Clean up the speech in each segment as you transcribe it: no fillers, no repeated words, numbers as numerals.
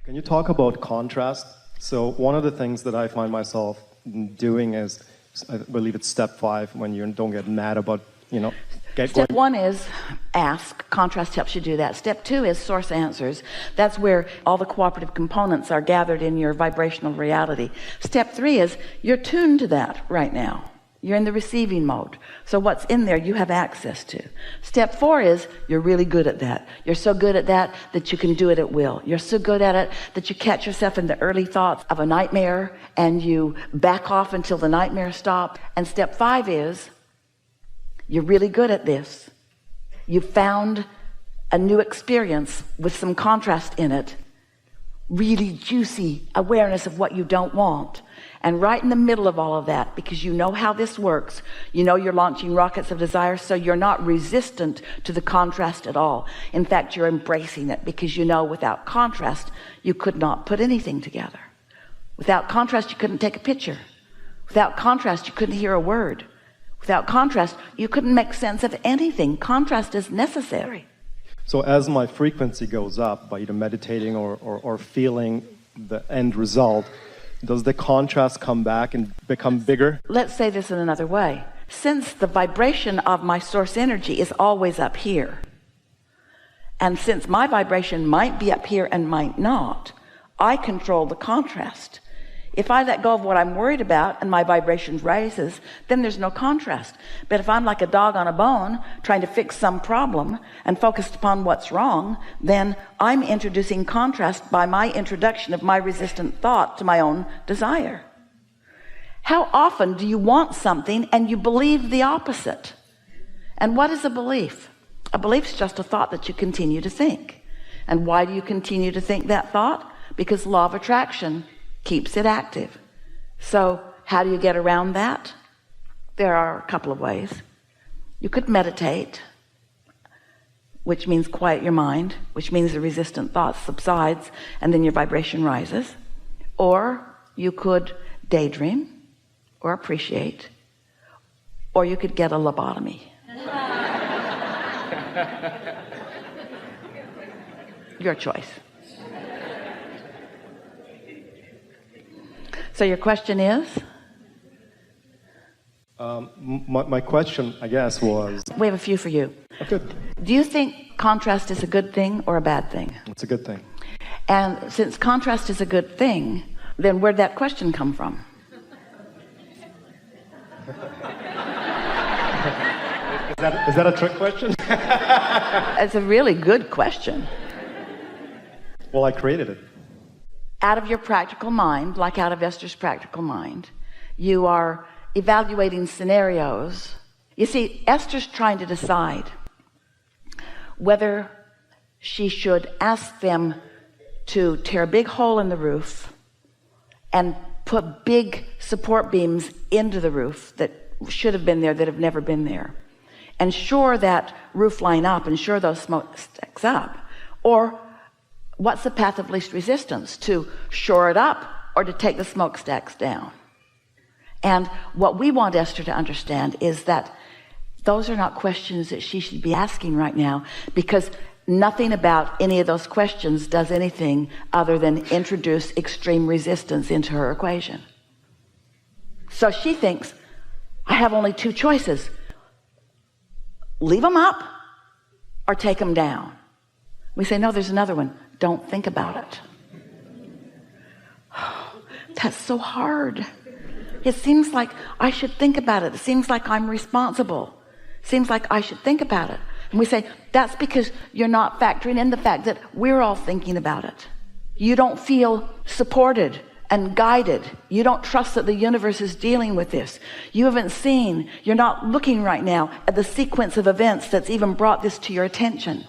Can you talk about contrast? So one of the things that I find myself doing is, I believe it's step 5, when you don't get mad about, Step 1 is ask. Contrast helps you do that. Step 2 is source answers. That's where all the cooperative components are gathered in your vibrational reality. Step 3 is you're tuned to that right now. You're in the receiving mode. So what's in there you have access to. Step 4 is you're really good at that. You're so good at that that you can do it at will. You're so good at it that you catch yourself in the early thoughts of a nightmare and you back off until the nightmare stops. And step 5 is you're really good at this. You found a new experience with some contrast in it. Really juicy awareness of what you don't want. And right in the middle of all of that, because you know how this works, you know you're launching rockets of desire, so you're not resistant to the contrast at all. In fact, you're embracing it because you know without contrast, you could not put anything together. Without contrast, you couldn't take a picture. Without contrast, you couldn't hear a word. Without contrast, you couldn't make sense of anything. Contrast is necessary. So as my frequency goes up by either meditating or feeling the end result, does the contrast come back and become bigger? Let's say this in another way. Since the vibration of my source energy is always up here, and since my vibration might be up here and might not, I control the contrast. If I let go of what I'm worried about and my vibration rises, then there's no contrast. But if I'm like a dog on a bone trying to fix some problem and focused upon what's wrong, then I'm introducing contrast by my introduction of my resistant thought to my own desire. How often do you want something and you believe the opposite? And what is a belief? A belief is just a thought that you continue to think. And why do you continue to think that thought? Because law of attraction keeps it active. So how do you get around that? There are a couple of ways. You could meditate, which means quiet your mind, which means the resistant thought subsides and then your vibration rises. Or you could daydream or appreciate, or you could get a lobotomy. Your choice. So your question is? My question, I guess, was... We have a few for you. Okay. Do you think contrast is a good thing or a bad thing? It's a good thing. And since contrast is a good thing, then where'd that question come from? Is that a trick question? It's a really good question. Well, I created it. Out of your practical mind, like out of Esther's practical mind, you are evaluating scenarios. You see, Esther's trying to decide whether she should ask them to tear a big hole in the roof and put big support beams into the roof that should have been there that have never been there, and shore that roof line up and shore those smokestacks up. Or what's the path of least resistance, to shore it up or to take the smokestacks down? And what we want Esther to understand is that those are not questions that she should be asking right now, because nothing about any of those questions does anything other than introduce extreme resistance into her equation. So she thinks, I have only 2 choices. Leave them up or take them down. We say, no, there's another one. Don't think about it. That's so hard. It seems like I should think about it. It seems like I'm responsible. It seems like I should think about it. And we say, that's because you're not factoring in the fact that we're all thinking about it. You don't feel supported and guided. You don't trust that the universe is dealing with this. You haven't seen, you're not looking right now at the sequence of events that's even brought this to your attention.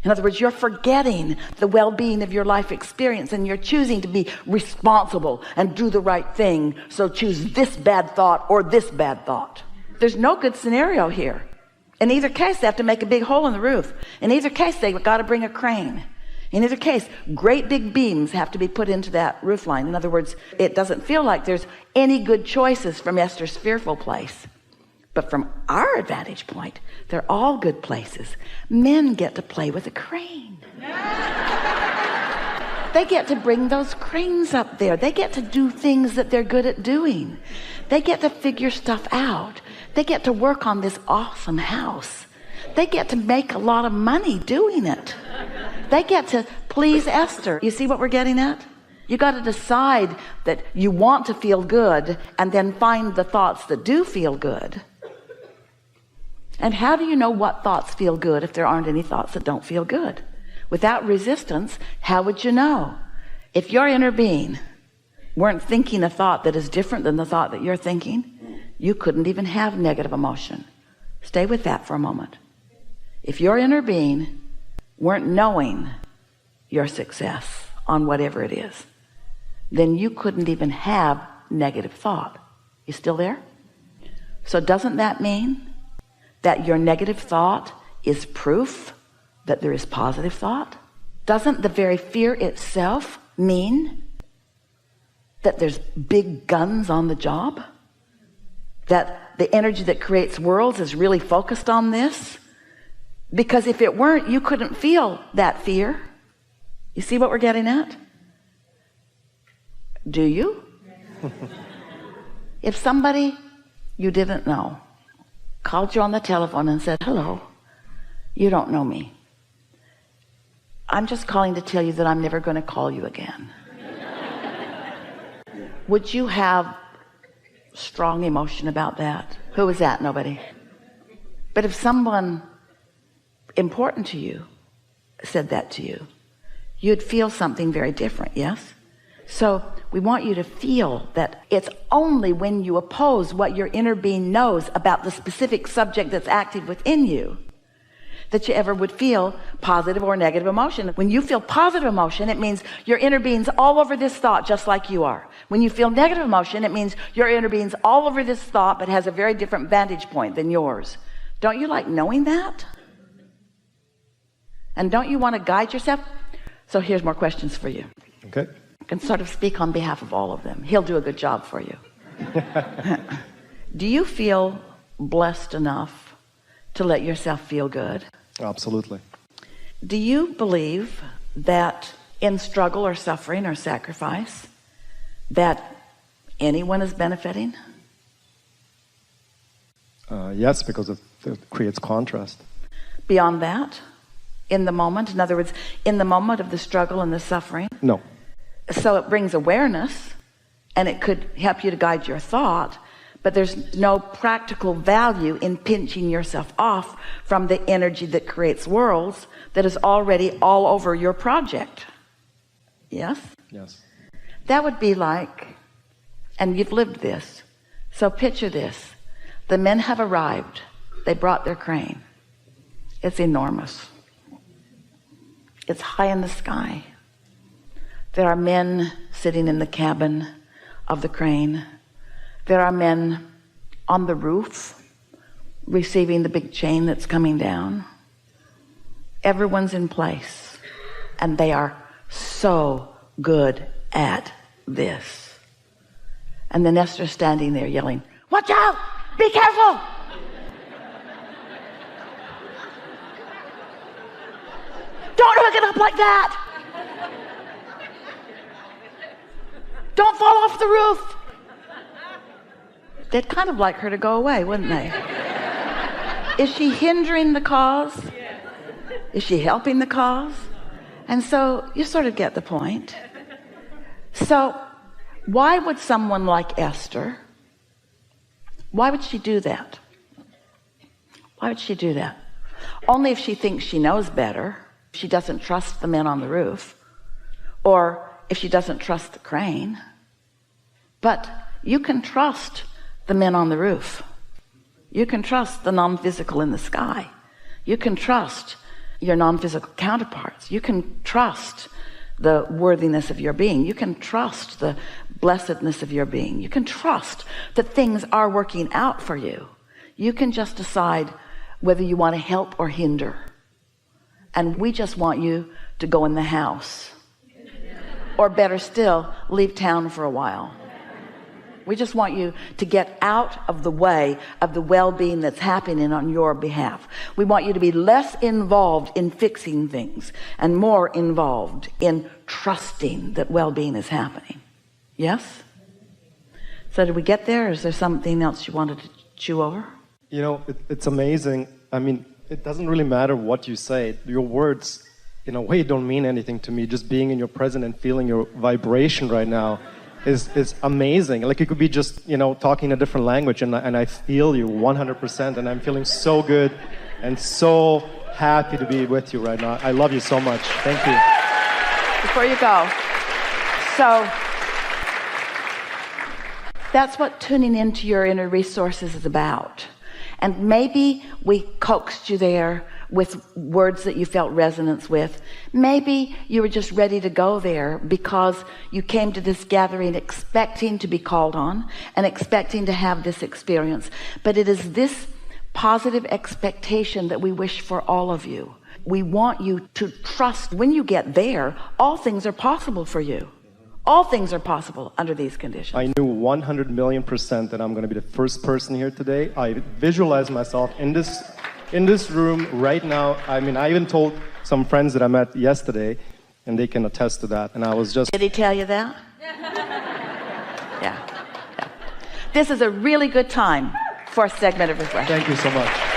In other words, you're forgetting the well-being of your life experience, and you're choosing to be responsible and do the right thing. So choose this bad thought or this bad thought. There's no good scenario here. In either case, they have to make a big hole in the roof. In either case, they've got to bring a crane. In either case, great big beams have to be put into that roof line. In other words, it doesn't feel like there's any good choices from Esther's fearful place. But from our advantage point, they're all good places. Men get to play with a crane. They get to bring those cranes up there. They get to do things that they're good at doing. They get to figure stuff out. They get to work on this awesome house. They get to make a lot of money doing it. They get to please Esther. You see what we're getting at? You got to decide that you want to feel good and then find the thoughts that do feel good. And how do you know what thoughts feel good if there aren't any thoughts that don't feel good? Without resistance, how would you know? If your inner being weren't thinking a thought that is different than the thought that you're thinking, you couldn't even have negative emotion. Stay with that for a moment. If your inner being weren't knowing your success on whatever it is, then you couldn't even have negative thought. You still there? So doesn't that mean that your negative thought is proof that there is positive thought? Doesn't the very fear itself mean that there's big guns on the job? That the energy that creates worlds is really focused on this? Because if it weren't, you couldn't feel that fear. You see what we're getting at? Do you? If somebody you didn't know called you on the telephone and said, hello, you don't know me. I'm just calling to tell you that I'm never going to call you again. Would you have strong emotion about that? Who was that? Nobody. But if someone important to you said that to you, you'd feel something very different, yes? So we want you to feel that it's only when you oppose what your inner being knows about the specific subject that's active within you that you ever would feel positive or negative emotion. When you feel positive emotion, it means your inner being's all over this thought just like you are. When you feel negative emotion, it means your inner being's all over this thought but has a very different vantage point than yours. Don't you like knowing that? And don't you want to guide yourself? So here's more questions for you. Okay. I can sort of speak on behalf of all of them. He'll do a good job for you. Do you feel blessed enough to let yourself feel good? Absolutely. Do you believe that in struggle or suffering or sacrifice that anyone is benefiting? Yes, because it creates contrast. Beyond that, in the moment, in other words, in the moment of the struggle and the suffering? No. So it brings awareness and it could help you to guide your thought, but there's no practical value in pinching yourself off from the energy that creates worlds that is already all over your project. Yes? Yes. That would be like, and you've lived this, so picture this. The men have arrived. They brought their crane. It's enormous. It's high in the sky. There are men sitting in the cabin of the crane. There are men on the roof receiving the big chain that's coming down. Everyone's in place, and they are so good at this. And then Esther's standing there yelling, "Watch out! Be careful!" Don't hook it up like that. Don't fall off the roof. They'd kind of like her to go away, wouldn't they? Is she hindering the cause? Is she helping the cause? And so you sort of get the point. So why would someone like Esther, why would she do that? Why would she do that? Only if she thinks she knows better. If she doesn't trust the men on the roof, or if she doesn't trust the crane. But you can trust the men on the roof. You can trust the non-physical in the sky. You can trust your non-physical counterparts. You can trust the worthiness of your being. You can trust the blessedness of your being. You can trust that things are working out for you. You can just decide whether you want to help or hinder. And we just want you to go in the house. Or better still, leave town for a while. We just want you to get out of the way of the well-being that's happening on your behalf. We want you to be less involved in fixing things and more involved in trusting that well-being is happening. Yes? So did we get there, or is there something else you wanted to chew over? You know, it's amazing. I mean, it doesn't really matter what you say. Your words, in a way, don't mean anything to me. Just being in your presence and feeling your vibration right now is amazing. Like, it could be just, you know, talking a different language, and I feel you 100%, and I'm feeling so good and so happy to be with you right now. I love you so much. Thank you. Before you go, so that's what tuning into your inner resources is about. And maybe we coaxed you there with words that you felt resonance with. Maybe you were just ready to go there because you came to this gathering expecting to be called on and expecting to have this experience. But it is this positive expectation that we wish for all of you. We want you to trust when you get there, all things are possible for you. All things are possible under these conditions. I knew 100,000,000% that I'm going to be the first person here today. I visualized myself in this room right now. I mean, I even told some friends that I met yesterday, and they can attest to that. And I was just... Did he tell you that? Yeah. This is a really good time for a segment of refreshment. Thank you so much.